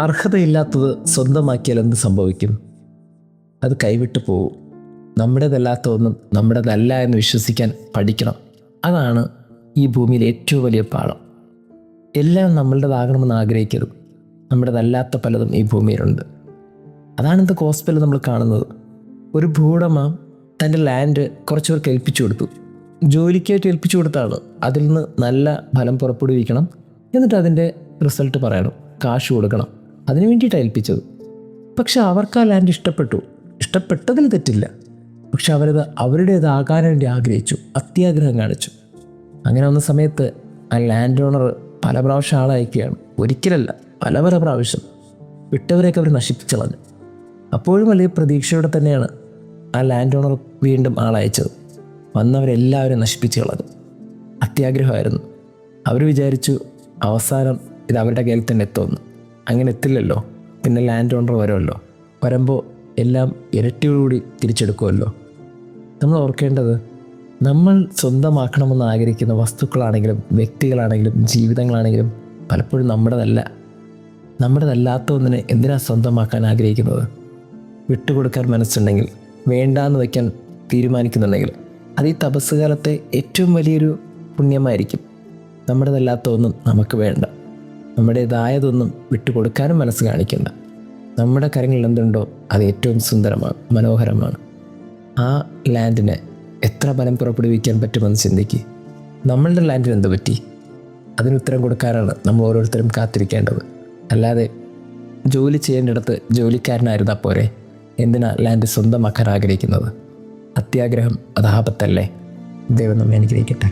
അർഹതയില്ലാത്തത് സ്വന്തമാക്കിയാൽ എന്ത് സംഭവിക്കും? അത് കൈവിട്ടു പോകും. നമ്മുടേതല്ലാത്ത ഒന്നും നമ്മുടേതല്ല എന്ന് വിശ്വസിക്കാൻ പഠിക്കണം. അതാണ് ഈ ഭൂമിയിലെ ഏറ്റവും വലിയ പാഠം. എല്ലാം നമ്മളുടേതാകണമെന്ന് ആഗ്രഹിക്കരുത്. നമ്മുടേതല്ലാത്ത പലതും ഈ ഭൂമിയിലുണ്ട്. അതാണ് ഇന്ന് ഗോസ്പലിൽ നമ്മൾ കാണുന്നത്. ഒരു ഭൂവുടമ തൻ്റെ ലാൻഡ് കുറച്ച് പേർക്ക് ഏൽപ്പിച്ചു കൊടുത്തു. ജോലിക്കായിട്ട് ഏൽപ്പിച്ചു കൊടുത്താണ്. അതിൽ നിന്ന് നല്ല ഫലം പുറപ്പെടുവിക്കണം, എന്നിട്ട് അതിൻ്റെ റിസൾട്ട് പറയണം, കാശ് കൊടുക്കണം. അതിനു വേണ്ടിയിട്ടാണ് ഏൽപ്പിച്ചത്. പക്ഷെ അവർക്ക് ആ ലാൻഡ് ഇഷ്ടപ്പെട്ടതിൽ തെറ്റില്ല. പക്ഷെ അവരത് അവരുടേതാകാൻ വേണ്ടി ആഗ്രഹിച്ചു, അത്യാഗ്രഹം കാണിച്ചു. അങ്ങനെ വന്ന സമയത്ത് ആ ലാൻഡ് ഓണർ പല പ്രാവശ്യം ആളയക്കുകയാണ്. ഒരിക്കലല്ല, പല പ്രാവശ്യം വിട്ടവരെയൊക്കെ അവർ നശിപ്പിച്ചളഞ്ഞു. അപ്പോഴും വലിയ പ്രതീക്ഷയോടെ തന്നെയാണ് ആ ലാൻഡ് ഓണർ വീണ്ടും ആളയച്ചത്. വന്നവരെല്ലാവരും നശിപ്പിച്ച് കളഞ്ഞു. അത്യാഗ്രഹമായിരുന്നു. അവർ വിചാരിച്ചു അവസാനം ഇത് അവരുടെ കയ്യിൽ തന്നെ എത്തുമെന്ന്. അങ്ങനെ എത്തില്ലല്ലോ. പിന്നെ ലാൻഡ് ഓണർ വരുമ്പോൾ എല്ലാം ഇരട്ടിയോടുകൂടി തിരിച്ചെടുക്കുമല്ലോ. നമ്മൾ ഓർക്കേണ്ടത്, നമ്മൾ സ്വന്തമാക്കണമെന്ന് ആഗ്രഹിക്കുന്ന വസ്തുക്കളാണെങ്കിലും വ്യക്തികളാണെങ്കിലും ജീവിതങ്ങളാണെങ്കിലും പലപ്പോഴും നമ്മുടേതല്ലാത്ത ഒന്നിനെ എന്തിനാ സ്വന്തമാക്കാൻ ആഗ്രഹിക്കുന്നത്? വിട്ടുകൊടുക്കാൻ മനസ്സുണ്ടെങ്കിൽ, വേണ്ടാന്ന് വയ്ക്കാൻ തീരുമാനിക്കുന്നുണ്ടെങ്കിൽ, അത് ഈ തപസ് കാലത്തെ ഏറ്റവും വലിയൊരു പുണ്യമായിരിക്കും. നമ്മുടേതല്ലാത്ത ഒന്നും നമുക്ക് വേണ്ട. നമ്മുടേതായതൊന്നും വിട്ടുകൊടുക്കാനും മനസ്സ് കാണിക്കണ്ട. നമ്മുടെ കാര്യങ്ങളിൽ എന്തുണ്ടോ അത് ഏറ്റവും സുന്ദരമാണ്, മനോഹരമാണ്. ആ ലാൻഡിനെ എത്ര ഫലം പുറപ്പെടുവിക്കാൻ പറ്റുമെന്ന് ചിന്തിക്കുക. നമ്മളുടെ ലാൻഡിന് എന്ത് പറ്റി? അതിനുത്തരം കൊടുക്കാനാണ് നമ്മൾ ഓരോരുത്തരും കാത്തിരിക്കേണ്ടത്. അല്ലാതെ ജോലി ചെയ്യേണ്ടിടത്ത് ജോലിക്കാരനായിരുന്നാൽ പോരെ? എന്തിനാ ലാൻഡ് സ്വന്തമാക്കാൻ ആഗ്രഹിക്കുന്നത്? അത്യാഗ്രഹം അത് ആപത്തല്ലേ? ദൈവം നമ്മെ അനുഗ്രഹിക്കട്ടെ.